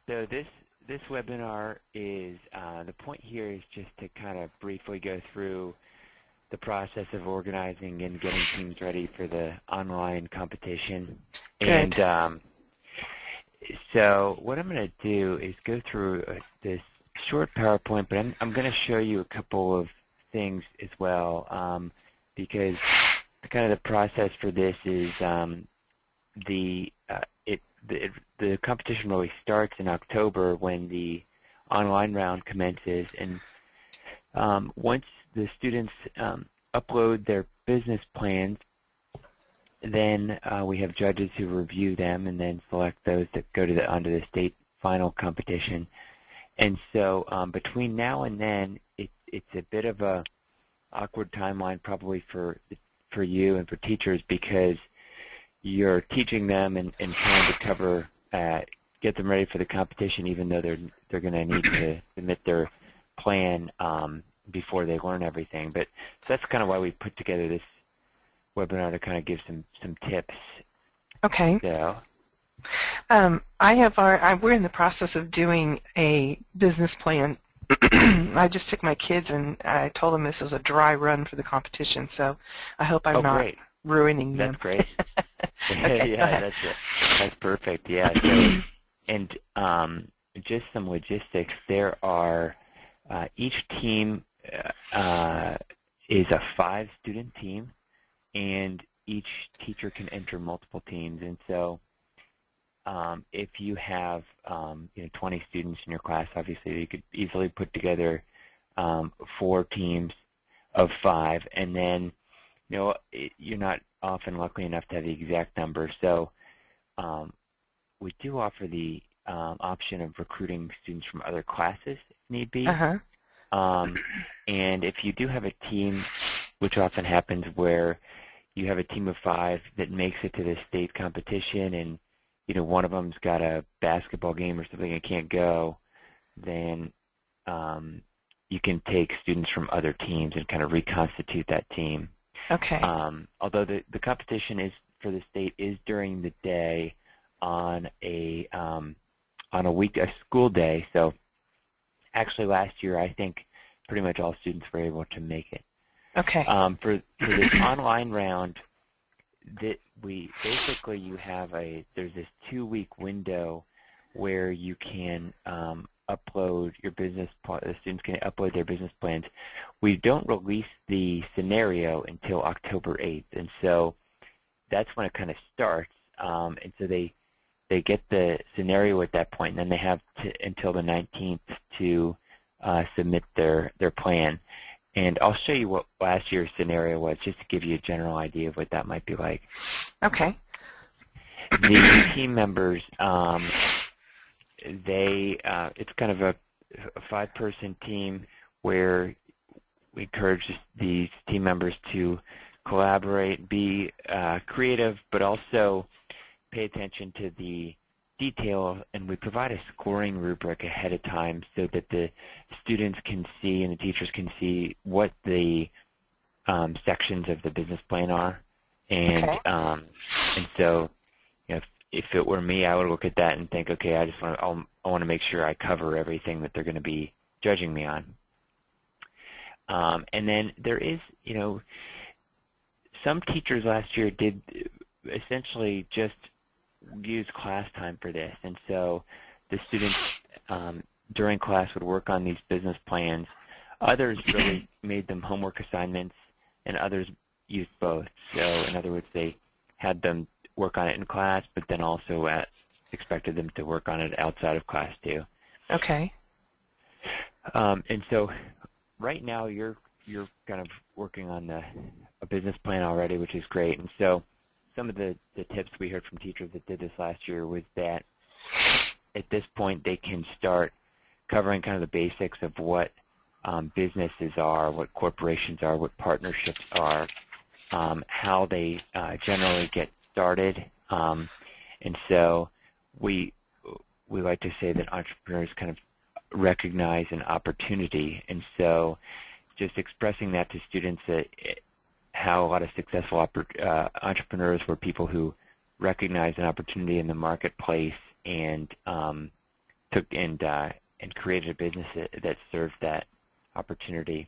So this webinar is, the point here is just to kind of briefly go through the process of organizing and getting teams ready for the online competition. Good. And so what I'm going to do is go through this short PowerPoint, but I'm going to show you a couple of things as well, because kind of the process for this is the competition really starts in October when the online round commences, and once the students upload their business plans, then we have judges who review them and then select those that go to onto the state final competition. And so between now and then, it's a bit of a awkward timeline probably for you and for teachers, because you're teaching them and trying to cover, get them ready for the competition, even though they're going to need to submit their plan before they learn everything. But so that's kind of why we put together this webinar, to kind of give some tips. Okay. So, we're in the process of doing a business plan. I just took my kids and I told them this was a dry run for the competition, so I hope I'm not great. ruining them. That's great. Okay, yeah, that's perfect. Yeah. So, and just some logistics. There are each team is a 5-student team, and each teacher can enter multiple teams. And so, if you have 20 students in your class, obviously you could easily put together 4 teams of 5, and then you're not often lucky enough to have the exact number. So we do offer the option of recruiting students from other classes if need be. And if you do have a team, which often happens, where you have a team of 5 that makes it to the state competition, and one of them's got a basketball game or something and can't go, then you can take students from other teams and kind of reconstitute that team. Okay. Although the competition is for the state is during the day on a school day. So actually last year I think pretty much all students were able to make it. Okay. For this online round, there's this 2-week window where you can upload your the students can upload their business plans. We don't release the scenario until October 8th, and so that's when it kind of starts. And so they get the scenario at that point, and then they have until the 19th to submit their plan. And I'll show you what last year's scenario was, just to give you a general idea of what that might be like. Okay. The team members, it's kind of a 5-person team where we encourage these team members to collaborate, be creative, but also pay attention to the detail, and we provide a scoring rubric ahead of time so that the students can see and the teachers can see what the sections of the business plan are. And Okay. And so, if it were me, I would look at that and think, okay, I want to make sure I cover everything that they're going to be judging me on. And then there is, some teachers last year did essentially just use class time for this, and so the students during class would work on these business plans. Others really made them homework assignments, and others used both. So in other words, they had them work on it in class, but then also expected them to work on it outside of class too. Okay. And so right now you're kind of working on a business plan already, which is great. And so some of the tips we heard from teachers that did this last year was that at this point they can start covering kind of the basics of what businesses are, what corporations are, what partnerships are, how they generally get started. And so we like to say that entrepreneurs kind of recognize an opportunity. And so just expressing that to students, that how a lot of successful entrepreneurs were people who recognize an opportunity in the marketplace and took and created a business that served that opportunity.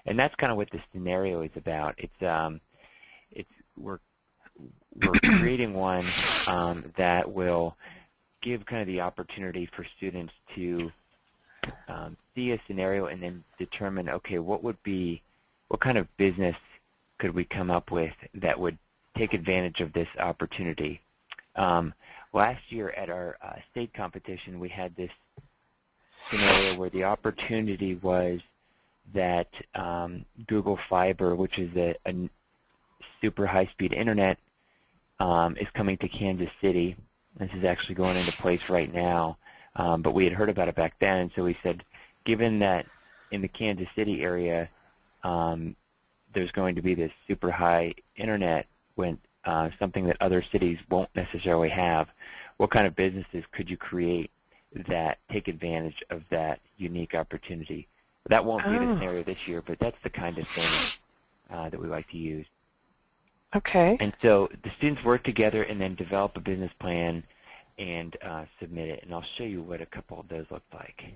And that's kind of what the scenario is about. We're creating one that will give kind of the opportunity for students to see a scenario and then determine, okay, what kind of business could we come up with that would take advantage of this opportunity. Last year at our state competition, we had this scenario where the opportunity was that Google Fiber, which is a super high-speed internet, is coming to Kansas City. This is actually going into place right now, but we had heard about it back then, and so we said, given that in the Kansas City area there's going to be this super high internet, when something that other cities won't necessarily have, what kind of businesses could you create that take advantage of that unique opportunity? That won't be the scenario this year, but that's the kind of thing that we like to use. Okay. And so the students work together and then develop a business plan and submit it. And I'll show you what a couple of those look like.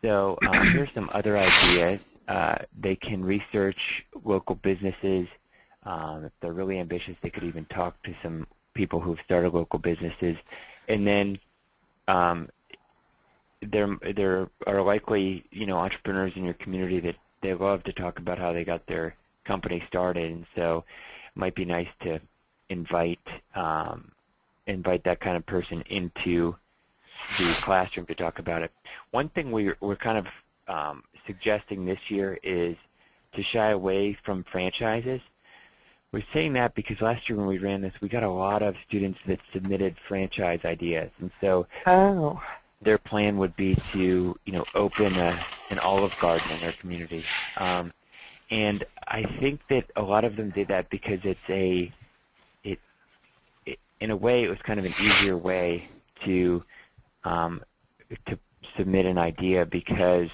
So here's some other ideas. They can research local businesses. If they're really ambitious, they could even talk to some people who've started local businesses. And then there are likely, entrepreneurs in your community that they love to talk about how they got their company started, and so it might be nice to invite that kind of person into the classroom to talk about it. One thing we're kind of suggesting this year is to shy away from franchises. We're saying that because last year when we ran this, we got a lot of students that submitted franchise ideas, and so their plan would be to, open an Olive Garden in their community. And I think that a lot of them did that because in a way, it was kind of an easier way to submit an idea because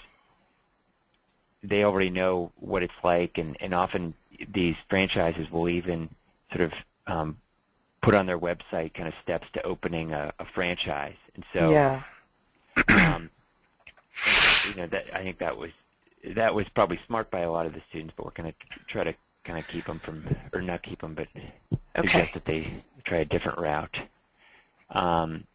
they already know what it's like, and often these franchises will even sort of put on their website kind of steps to opening a franchise. And so, yeah. I think that was probably smart by a lot of the students, but we're going to try to kind of keep them from, or not keep them, but suggest that they try a different route. And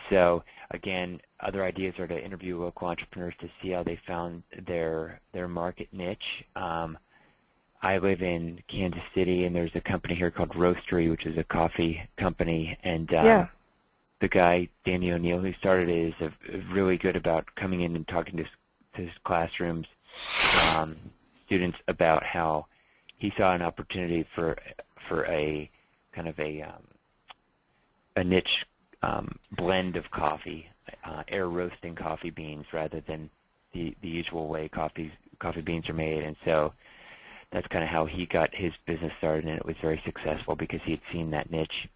so, again, other ideas are to interview local entrepreneurs to see how they found their market niche. I live in Kansas City, and there's a company here called Roastery, which is a coffee company, and the guy, Danny O'Neill, who started it, is really good about coming in and talking to his classrooms, students, about how he saw an opportunity for a kind of a niche blend of coffee, air roasting coffee beans rather than the usual way coffee beans are made. And so that's kind of how he got his business started, and it was very successful because he had seen that niche.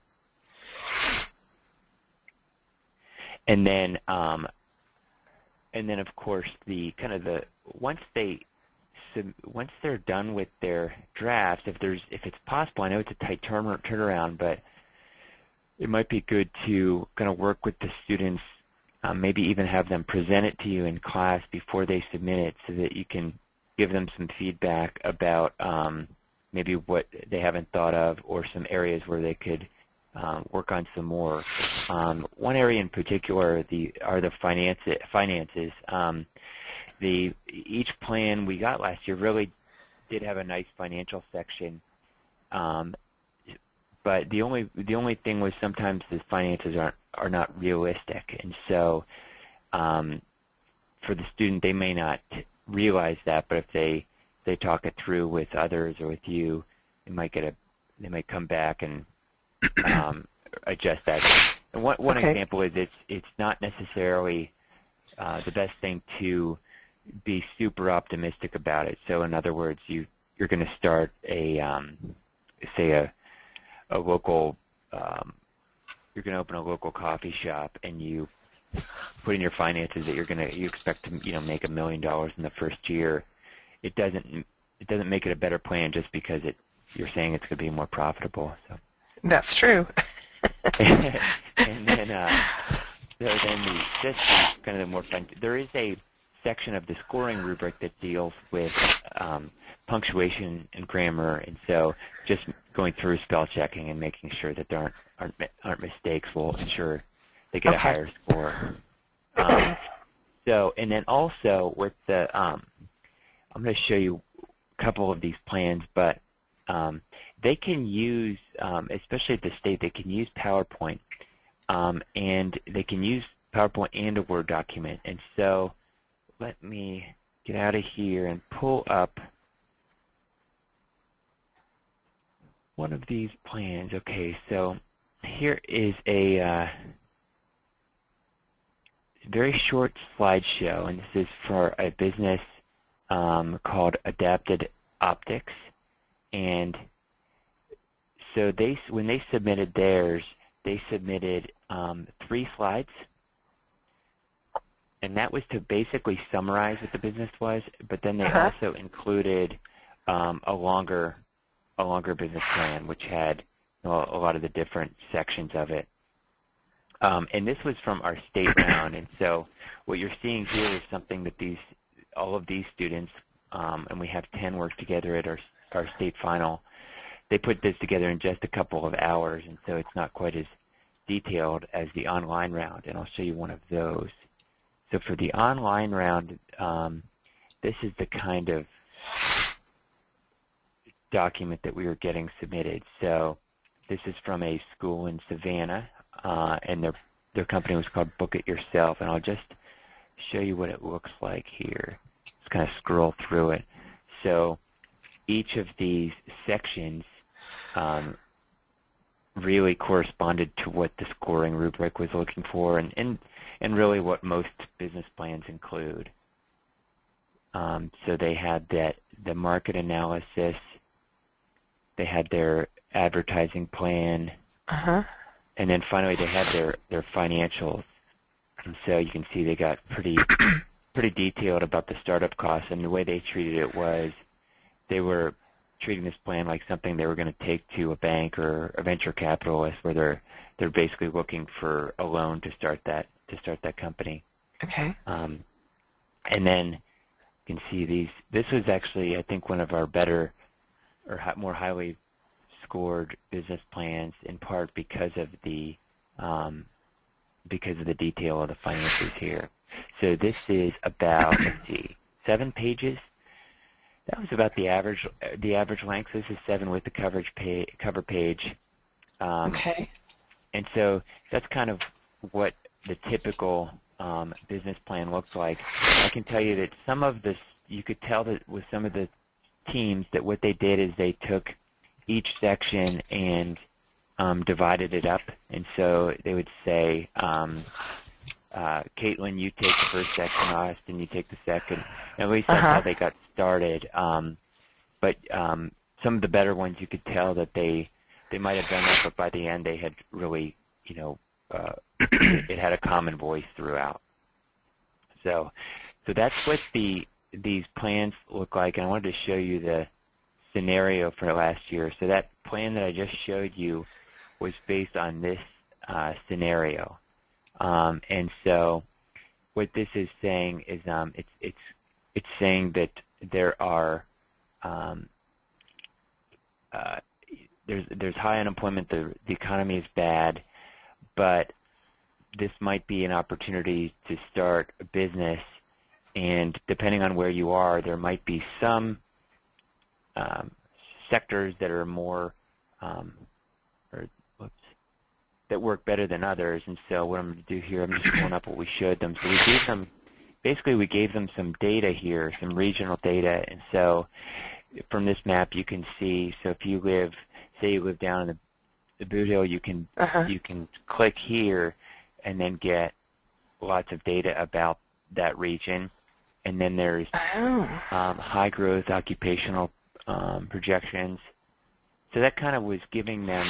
And then of course once they're done with their drafts, if it's possible, I know it's a tight turnaround, but it might be good to kind of work with the students, maybe even have them present it to you in class before they submit it, so that you can give them some feedback about maybe what they haven't thought of, or some areas where they could work on some more. One area in particular are the finances. Each plan we got last year really did have a nice financial section, but the only thing was sometimes the finances are not realistic, and so for the student, they may not realize that, but if they talk it through with others or with you, they might come back and adjust that. And one example is it's not necessarily the best thing to be super optimistic about it. So in other words, you're going to start say a local, you're going to open a local coffee shop, and you put in your finances that you expect to make $1 million in the first year. It doesn't make it a better plan just because you're saying it's going to be more profitable. So. That's true. And then So then this is kind of the more fun. There is a section of the scoring rubric that deals with punctuation and grammar, and so just going through spell checking and making sure that there aren't mistakes will ensure they get a higher score. And then also with the, I'm going to show you a couple of these plans, but they can use, especially at the state, they can use PowerPoint, and they can use PowerPoint and a Word document. And so let me get out of here and pull up one of these plans. Okay, so here is a very short slideshow, and this is for a business called Adapted Optics. And so when they submitted theirs, they submitted 3 slides, and that was to basically summarize what the business was. But then they also included a longer business plan, which had a lot of the different sections of it. And this was from our state round, and so what you're seeing here is something that all of these students, and we have 10 work together at our state final. They put this together in just a couple of hours, and so it's not quite as detailed as the online round, and I'll show you one of those. So for the online round, this is the kind of document that we were getting submitted. So this is from a school in Savannah, and their company was called Book It Yourself, and I'll just show you what it looks like here. Just kind of scroll through it. So each of these sections really corresponded to what the scoring rubric was looking for, and really what most business plans include. So they had the market analysis, they had their advertising plan, and then finally they had their financials. And so you can see they got pretty detailed about the startup costs, and the way they treated it was they were treating this plan like something they were going to take to a bank or a venture capitalist, where they're basically looking for a loan to start that company. Okay. And then you can see this was actually, I think, one of our better or more highly scored business plans, in part because of the detail of the finances here. So this is about, let's see, 7 pages. That was about the average length. This is 7 with the cover page. Okay. And so that's kind of what the typical business plan looks like. I can tell you that some of this, you could tell that with some of the teams, that what they did is they took each section and divided it up. And so they would say, Caitlin, you take the first section, Austin, you take the second. At least that's how they got started. But some of the better ones, you could tell that they might have done that, but by the end they had really, it had a common voice throughout. So that's what these plans look like, and I wanted to show you the scenario for last year. So that plan that I just showed you was based on this scenario. And so what this is saying is it's saying that there are there's high unemployment, the economy is bad, but this might be an opportunity to start a business, and depending on where you are, there might be some sectors that are more that work better than others. And so what I'm going to do here, I'm just pulling up what we showed them. So we gave them some data here, some regional data. And so from this map, you can see, so if you say you live down in the Boot Hill, you can click here and then get lots of data about that region. And then there's high growth occupational projections. So that kind of was giving them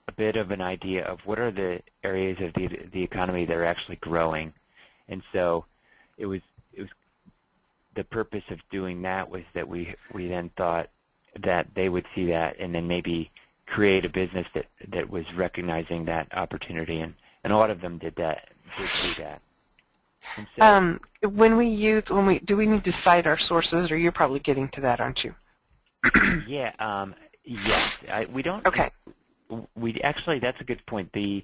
a bit of an idea of what are the areas of the economy that are actually growing. And so it was the purpose of doing that was that we then thought that they would see that and then maybe create a business that was recognizing that opportunity, and a lot of them did that do that. And so, Do we need to cite our sources, or you're probably getting to that, aren't you? yeah, yes, we don't. Okay. We actually, that's a good point. The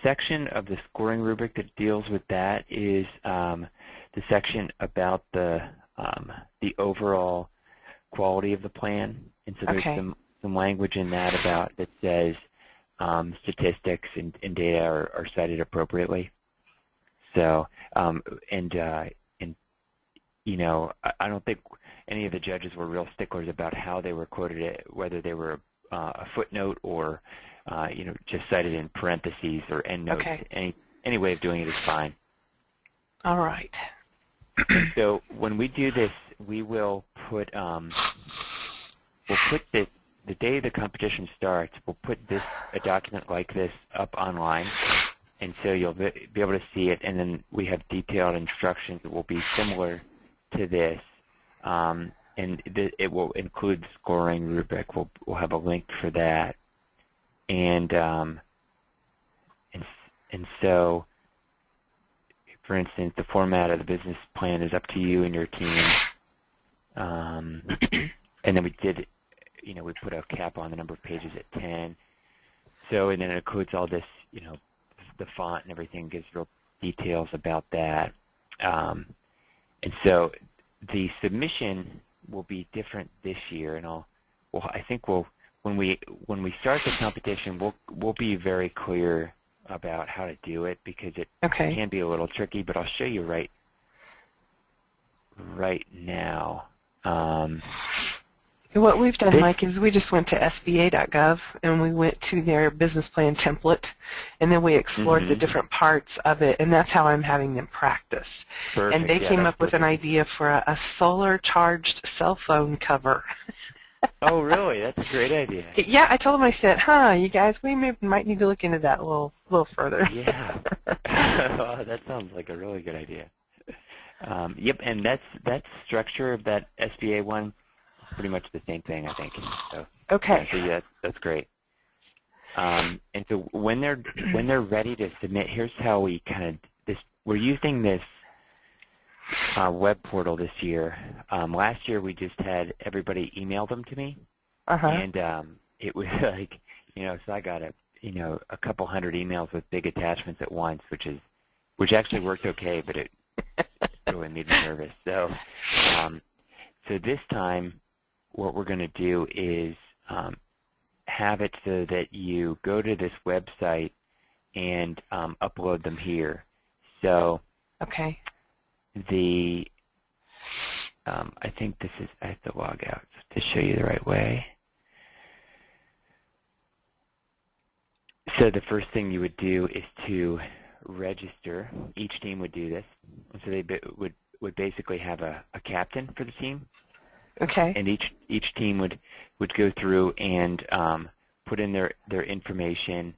section of the scoring rubric that deals with that is the section about the overall quality of the plan, and so there's Okay. some language in that that says statistics and data are cited appropriately. So and you know, I don't think any of the judges were real sticklers about how they were quoted, whether they were a footnote or you know, just cited in parentheses or endnotes. Okay. Any way of doing it is fine. All right. So when we do this, we will put this the day the competition starts. We'll put a document like this up online, and so you'll be able to see it. And then we have detailed instructions that will be similar to this, and it will include the scoring rubric. We'll have a link for that. And so, for instance, the format of the business plan is up to you and your team. And then we did, you know, we put a cap on the number of pages at 10. So, and then it includes all this, you know, the font and everything, gives real details about that. And so, the submission will be different this year, and I think when we start the competition, we'll be very clear about how to do it, because it can be a little tricky. But I'll show you right now. What we've done, Mike, is we just went to SBA.gov and we went to their business plan template, and then we explored the different parts of it, and that's how I'm having them practice. Perfect. And they came up with an idea for a solar-charged cell phone cover. Oh, really? That's a great idea. Yeah, I told them, I said, you guys, we might need to look into that a little further. Yeah. Oh, that sounds like a really good idea. Yep, and that structure of that SBA one, pretty much the same thing, I think. So, okay. Yeah, that's great. And so when they're ready to submit, here's how we we're using this web portal this year. Last year we just had everybody email them to me, and it was like, you know, so I got a couple hundred emails with big attachments at once, which actually worked okay, but it really made me nervous. So, so this time, what we're going to do is have it so that you go to this website and upload them here. So, I think I have to log out to show you the right way. So the first thing you would do is to register. Each team would do this. So they would basically have a captain for the team. Okay. And each team would go through and put in their information,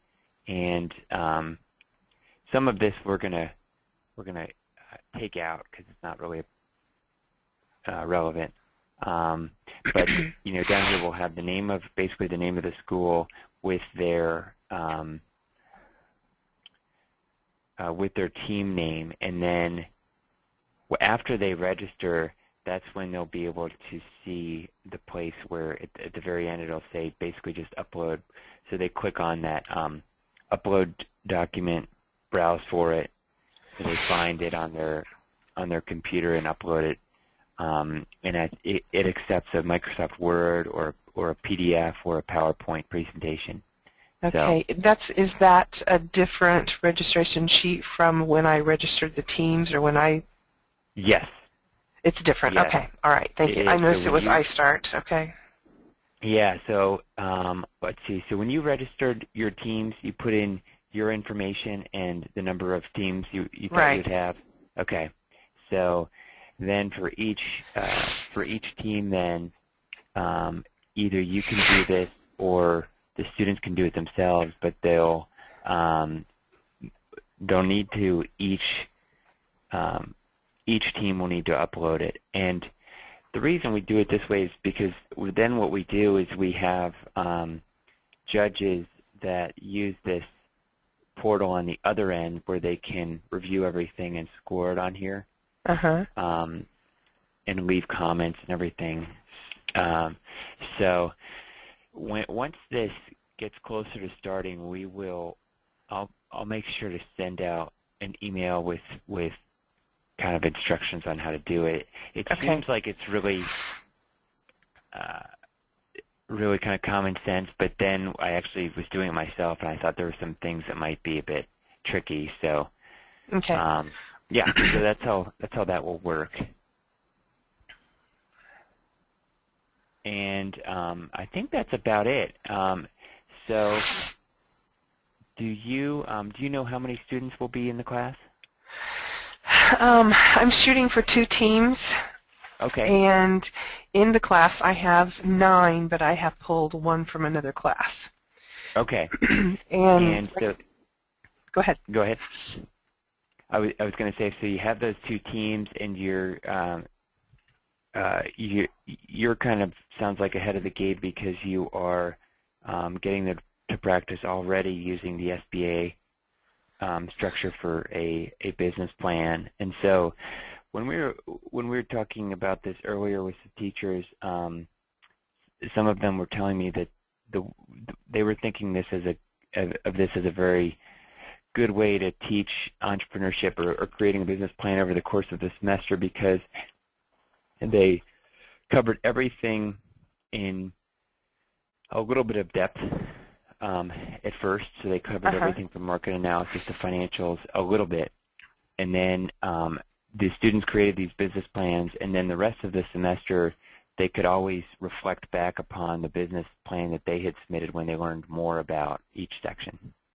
and some of this we're gonna take out because it's not really relevant. But you know, down here we'll have basically the name of the school with their team name, and then after they register, that's when they'll be able to see the place where at the very end it'll say basically just upload. So they click on that upload document, browse for it, and they find it on their computer and upload it. And it accepts a Microsoft Word or a PDF or a PowerPoint presentation. Okay, So, is that a different registration sheet from when I registered the teams, or when I? Yes. It's different. Yes. Okay, all right, thank you. I noticed it was iStart. Okay. Yeah. So let's see. So when you registered your teams, you put in your information and the number of teams you thought you'd have. Okay. So then for each team, then either you can do this or the students can do it themselves, but they'll need to each team will need to upload it. And the reason we do it this way is because then what we do is we have judges that use this portal on the other end where they can review everything and score it on here, Uh-huh. and leave comments and everything. So once this gets closer to starting, I'll make sure to send out an email with kind of instructions on how to do it. It Okay. seems like it's really really kind of common sense, but then I actually was doing it myself, and I thought there were some things that might be a bit tricky. So Okay. yeah, so that's how that will work. And I think that's about it. So do you know how many students will be in the class? I'm shooting for 2 teams, Okay. and in the class I have 9, but I have pulled 1 from another class. Okay. And so go ahead. Go ahead. I was going to say, so you have those 2 teams, and you're kind of sounds like ahead of the game because you are getting them to practice already using the SBA structure for a business plan. And so when we were talking about this earlier with the teachers, some of them were telling me that they were thinking this as a very good way to teach entrepreneurship or creating a business plan over the course of the semester, because they covered everything in a little bit of depth at first. So they covered everything from market analysis to financials a little bit, and then the students created these business plans, and then the rest of the semester they could always reflect back upon the business plan that they had submitted when they learned more about each section.